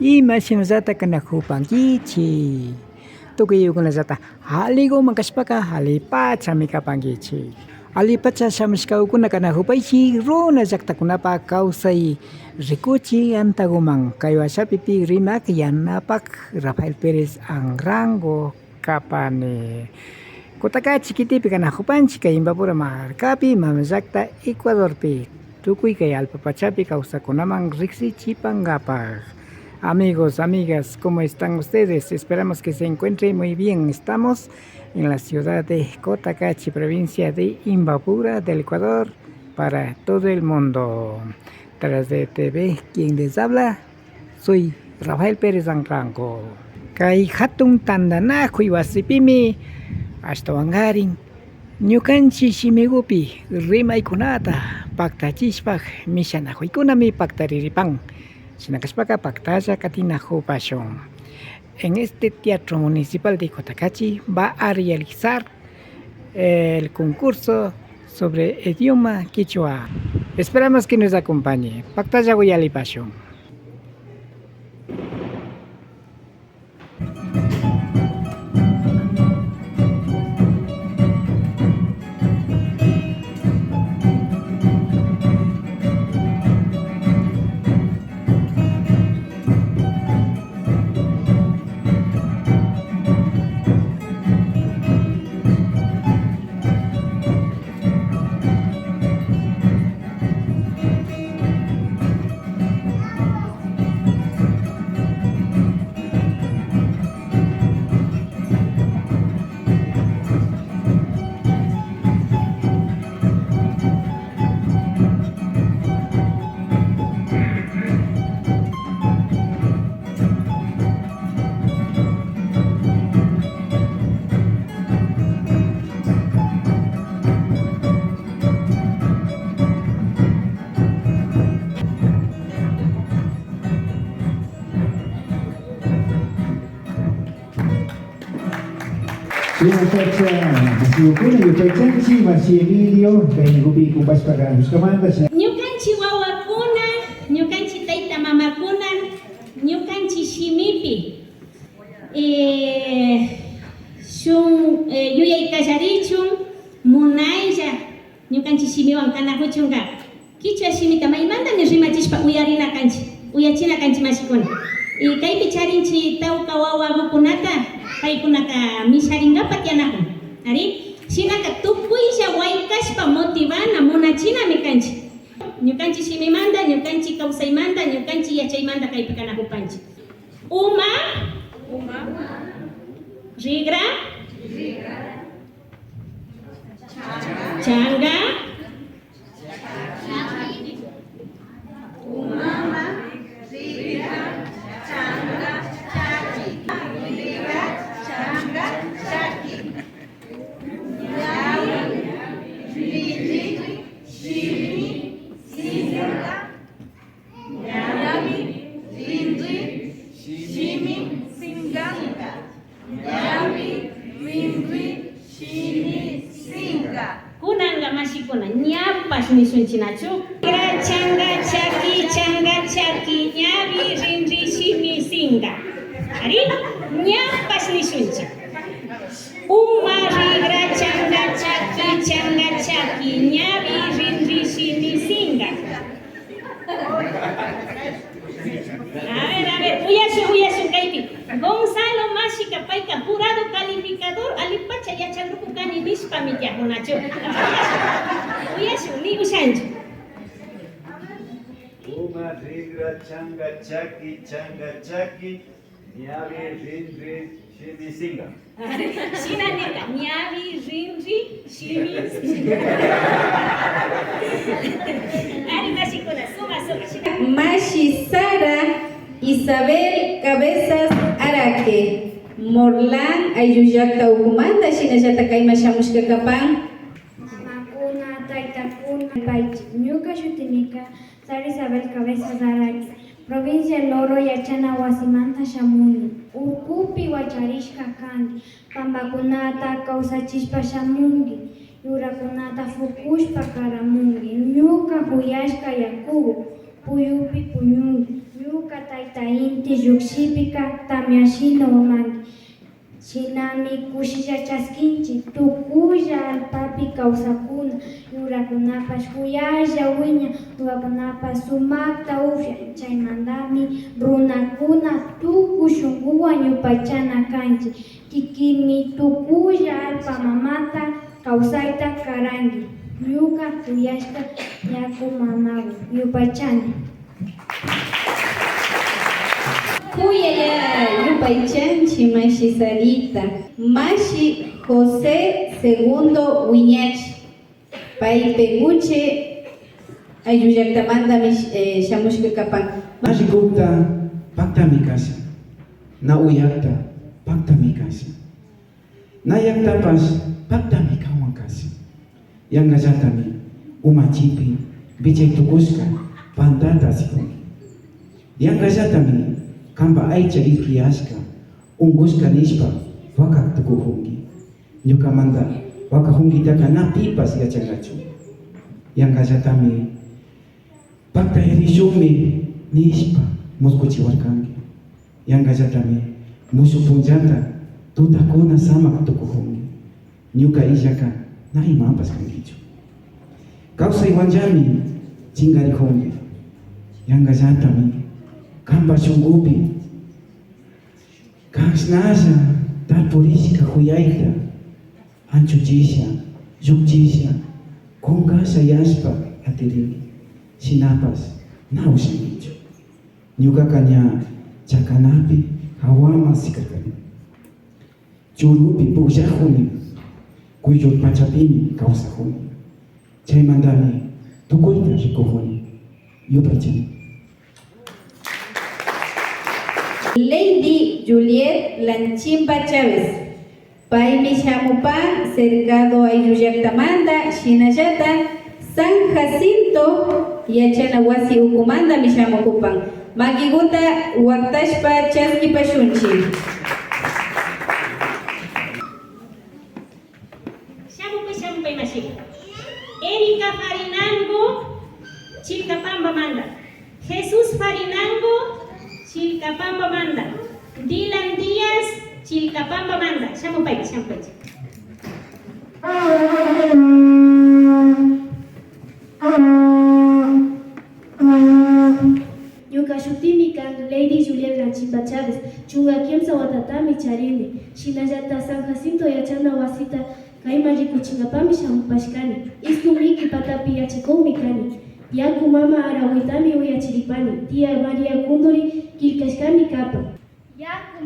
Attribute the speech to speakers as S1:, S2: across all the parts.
S1: Imashimsata kanajupankichik tukuyukunallata alligu mankashpaka allipachami kapankichik. Allipacha shamushkakuna kanajupaychik runa llaqtakunapak kawsay rikuchik antagoman kay washapipi rimak yanapak Rafael Pérez Anrango kapani. Kutaka chiquitipi kanajupanchik kay Imbabura markapi mama llaqta Ecuadorpi tukuy kay alpapachapi kawsakunaman riksichipankapak. Amigos, amigas, ¿cómo están ustedes? Esperamos que se encuentren muy bien. Estamos en la ciudad de Cotacachi, provincia de Imbabura del Ecuador, para todo el mundo. Tras de TV, quien les habla, soy Rafael Pérez Anrango. Kay hatun tandanakuy wasipimi ashtawangarin ñukanchik shimigupi rimaykunata paktachishpaq mishanakuykunami paktariripan. Shinakashpaka paktalla katinajupashun. En este Teatro Municipal de Cotacachi va a realizar el concurso sobre idioma quichua. Esperamos que nos acompañe. Paktalla Guayalipashun.
S2: Terima kasih. Meskipun yupaichanchi Marci Emilio, Benigupi kumpas para Buscamanda.
S3: Ñukanchi wawakuna, ñukanchi tayta mamakuna, ñukanchi shimipi. Yuyay kallarichun, munaylla, ñukanchi shimiwan kanajuchunga. Kichwa shimita maymanta ni rimachishpa uyarina kanchi, uyachina kanchi mashikuna. Kaypi charinchi tawka wawakunata. Paykunaka misharingapat yanakun. Ari, shinaka tukuylla waykashpa motivana munachinami kanchi. Ñukanchi shimimanta, ñukanchi kawsaymanta, ñukanchi yachaymanta kaypi kanajupanchi. Uma, rigra, changa, kunanga mashikuna ñapas nisunchinachu. Changa chaki ñavi rinri shimi singa. Ari ñapas nisunchi. Uma rigra changa chaki ñavi rinri shimi singa. A ver, uyasu kaypi. Gonzalo Mágica payka jurado calificador alipacha yachagrupu kani nispa millajunachu. Uyashu ni ushanchu.
S4: Uma rigra changa chaki ñavi rinri shimi singa.
S3: Shina neta ñavi rinri shimi singa. Ari mashikuna suma shina.
S5: Mashi Sara Isabel Cabezas Araque Morlan Ayuyakta Ukumanda Shinashata Kaima Shamushka Kapan
S6: Makuna Taitakuna Paichi Ñuka Shutinika Sara Isabel Cabezas Araque Provincia Loro Yachana Wasimanta Shamuni Urkupi Wacharishka Kandi Pambakunata Kausachishpa Shamungi Yurakunata Fukushpa Karamungi Ñuka Puyashka Yakubu Puyupi Puyungi Ñuka tayta inti lluksipika tamyashino mangi. Shinami kushilla chaskinchi tukulla alpapi kawsakuna yurakunapas kuyalla wiña ruwakunapas sumakta ufya chaymantami runakuna tukuy shunkuwan yupaychana kanchi kikimi tukulla alpa mamata kawsayta karanki ñuka kuyashka yaku mamawan yupaychani.
S5: Kuyaya yupaychanchi mashi Sarita, mashi José Segundo Wiñachi, paypeguche ayullaktamanta shamushka kapan.
S2: Mashi gupta pakta mikasi. Na uyakta pakta mikasi. Na yaktapas pakta mikawan kasi. Yang gajatami umachipi biche tukuska pantata sikungi. Yang gajatami kamba aicha ikiaska unguska nishpa wakak tukuhungi nyukamanda wakahungi taka na pipas gachangachu yang gajatami pakta hirishumi nishpa muskuchi warkangi yang gajatami musu punjanta tutakuna samak tukuhungi nyuka ijaka na imampas kangichu kausa iwanjami chingari hungi yang gajatami kamba shungupi kansnaja tarpurisika huyaita anchuchisha yukchisha kunkasha yashpa atirini sinapas naushangichu ñuka kaña chakanapi hawama sikakani churupi pullajuni kuyul pachapimi kawsajuni chaymantami tukuyta rikuhuni yupaychani.
S5: Lady Juliet Lanchimba Chávez, paymi shamupan cercado ayullaktamanta shinallata San Jacinto yachana wasi ukumanta mi shamukupan makiguta waktashpa chaskipashunchi.
S3: Shamupai masih. Erika Farinango Chilcapamba Manda. Jesus Farinango Chilcapamba Manda. Dylan Díaz, Chilcapamba Manda. Shamupai.
S6: Ñuka shutimi kan Lady Juliet Lanchimba Chávez, chunga kiemsa watatami charini, shinallata San Jacinto yachana wasita kaima rikuchingapami shamupashkani, istumiki patapi yachikomi kani, yaku mama arawitami uyachiripani, tía María Kunduri kilkashkami kapa. Yaku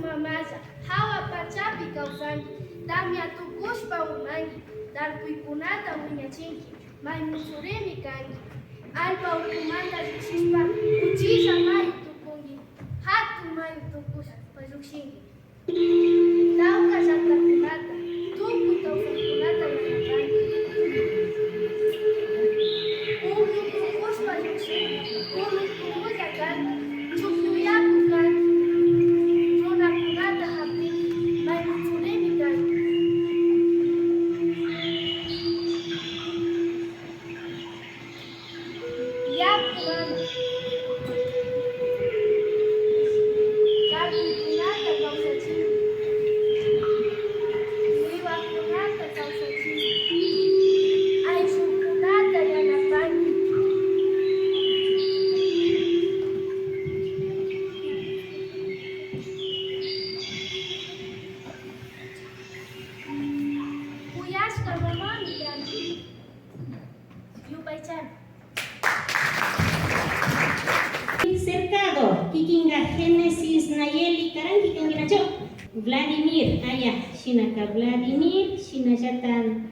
S6: mamaza, hawa pachapi kausangi, tamya tukushpa umangi, darpuykunata wiñachinki, maymusurimi kanki, alpa ukumanta lluksishpa, uchilla mayu tukungi, hatu mayu tukusha payukshinki. Tawka llaktakunata, tukuy kawsaykunata yanapanki. Umi tukushpa llukshinki, umi tukulla kanki, chuqlluyaku kanki, runakunata hapinki, maymusurimi kanki.
S3: Cercado, Kikinga Genesis Nayeli Karanki Kanginacho, Vladimir, ayah, Shinaka Vladimir, Shinajatan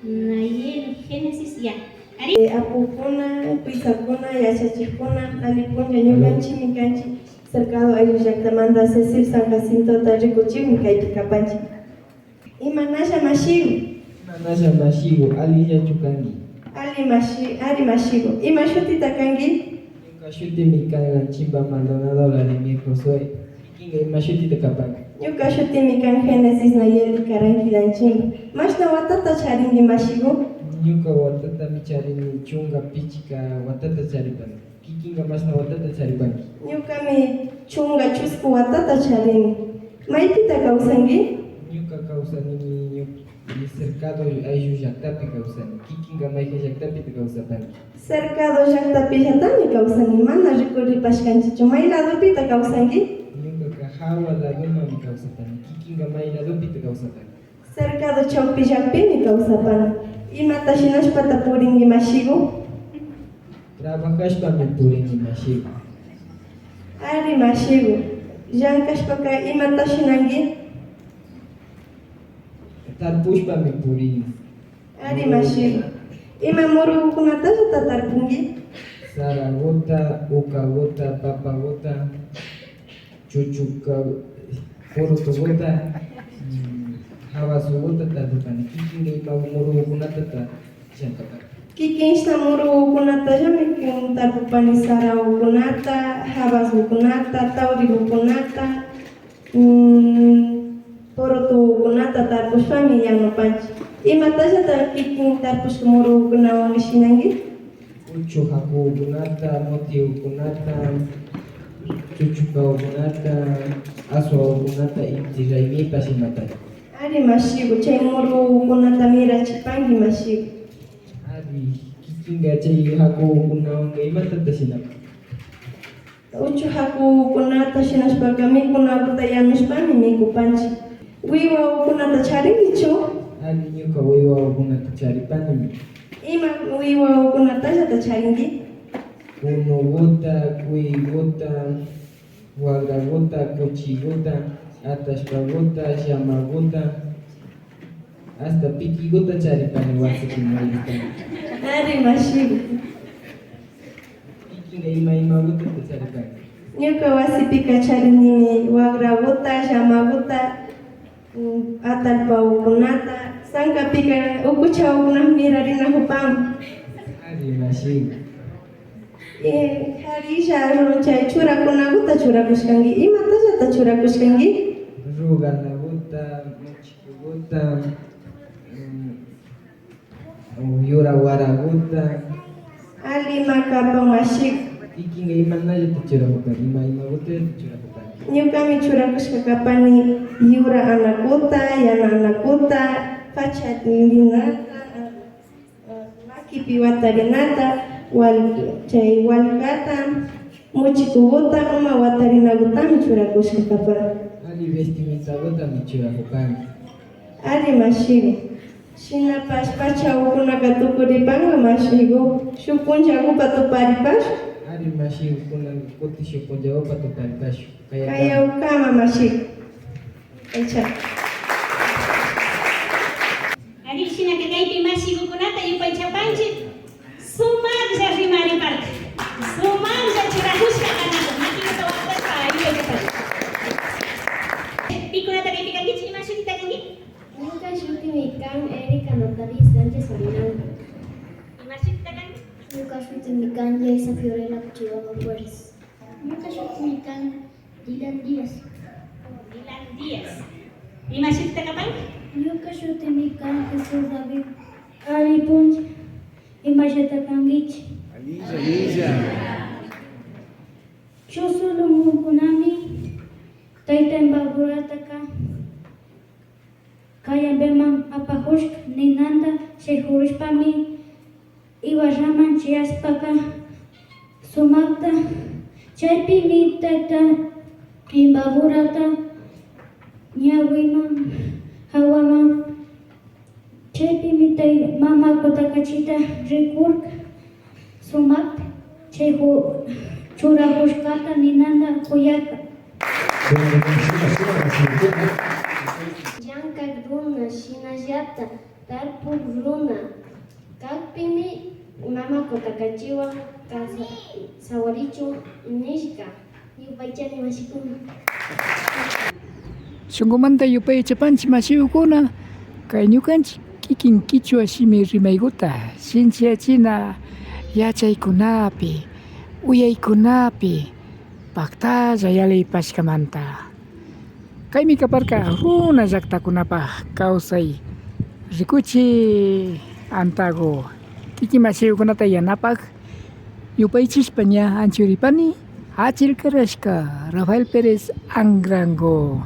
S3: Nayeli Genesis, ya. Ari
S7: Apukuna, Pisakuna, Yachachikuna, Alipunja, Ñukanchi, Mikanchi, cercado ayullaktamanta Cecil San Jacinto, Tarikuchi, Mikaiti Kapanchi. Imanasha Mashigo.
S8: Imanasha Mashigo, Ali Yachukangi.
S7: Ali Mashigo. Imashuti Takangi.
S8: Yukashuti Mikan Lanchimba Maldonado Vladimir Josué. Kinga Imashuti Takapangi.
S7: Yukashuti Mikan Genesis Nayeli Karanki Lanchimba. Mashna Watata Charingi Mashigo.
S8: Nyuka watata micharini chunga pichika watata charipan. Kikinga masna watata charipan.
S7: Nyuka mi chunga chusku watata charini. Maipita kausangi?
S8: Nyuka kausani ni cercado ayu jaktapi kausani. Kikinga maika jaktapi te kausapan.
S7: Cercado jaktapi jatami kausangi. Mana rikuri pashkanchi chumay lado pita kausangi?
S8: Nyuka kahawa la yuma mi kausapan. Kikinga maila do pita kausapan.
S7: Cercado chaupi jakpi mi kausapan. Imata shinashpata puringi mashigo?
S8: Trabajashpa mi purini mashigo.
S7: Ari mashigo. Llankashpaka imata shinangi?
S8: Tarpushpa mi purini.
S7: Ari mashigo. Ima murukunata jata tarpungi?
S8: Saragota, ukagota, papagota, chuchuka, porotogota, hawasugota tarpupani. Kikinga ima murukunata ta chantapa.
S7: Kikinshna murukunata jami tarpupani saraukunata, habasukunata, tauribukunata, porotukunata tarpushpami yanopanchi. Imata jata kikin tarpushka murukunawan shinangi?
S8: Uchu hakukunata, motiukunata, chuchukaukunata, aswaukunata, intiraimipa shimata.
S7: Ari mashigo, chay murukunata mirachipangi mashigo.
S8: Ari kikinga chay hakukunawan imatata shinapa.
S7: Uchu hakukunata shinashpaka mikunakuta yanushpami mikupanchi. Wiwaukunata charingichu?
S8: Ari nyuka wiwaukunata charipani.
S7: Ima wiwaukunata jata charingi?
S8: Unogota, kuigota, wagagota, kuchigota, atashpagota, shamagota, hasta pikigota charipani wasikimaitani.
S7: Ari mashigo.
S8: Kikinga ima gota charipani.
S7: Nyuka wasipika charinini wagragota, shamagota, atalpaukunata, sangka pika ukuchaukunah mirarina hupangu.
S8: Ari mashigo.
S7: Harisha ronchay churakunakuta churakushkangi. Imata jata churakushkangi?
S8: Rugalagota, mochikugota, yurawaraguta.
S7: Ali makapa mashigo.
S8: Kikinga imana jata churakupan. Ima gota jata churakupan.
S7: Nyuka mi churakushka kapani yura anakuta, yana anakuta, pachatinata, maki piwatarinata, chay walkata, muchikuguta, uma watarinaguta mi churakushka kapani.
S8: Ari vestimintagota mi churakupan.
S7: Ari mashigo. Shina paspacha ukunaka tukuripanga mashigo. Shupunchakupa tuparipash.
S8: Ari mashigo kuna kuti shupunjawa patuparipashu.
S7: Kaya ukama mashigo. Echa.
S3: Ari shina kagaipi mashigo kunata yupai chapanchi. Sumarja rimari park. Sumarja churahushka kanako. Maki kata wakta pa yupai chapanchi. Pikunata kaipi kagichi mashigo takangi.
S6: Nunca shuti mi kan Erika Natalie Sánchez Arinaldo.
S3: Mashigo takangi.
S6: Nunca shuti mi kan Yaisa Fiorella Chivama Fuertes. Nunca shuti mi kan Dylan Díaz.
S3: Dylan Díaz. Mashigo takapangi.
S6: Nunca shuti mi kan Jesús David. Ali Punch. Imashata Kangich. Yo solo mukunami. Taitan Baburataka. Kaya beman apahushk ninanda shehurushpami iwaraman chiaspaka sumakta chaypi mi tayta imbaburata ñawiman hawaman chaypi mi tay mama kotakachita rikurk sumakta chay churahushkata ninanda kuyaka. Llankak runa, shinallata, tarpuk runa, kakpimi mama kotakachiwa, sawarichu nishka, yupaychani mashikuna.
S1: Sungumanta yupay chapanchi mashiukuna kay ñukanchik kikin kichwa shimi rimaykuta sinchiachina yachaykunapi uyaykunapi paktalla yalipashkamanta. Kaymi kaparka runa llaqtakunapaq kawsay rikuchi antago kiki masiukunata yanapaq yupaychishpaña anchuripani Achil Carrasca, Rafael Pérez Angrango.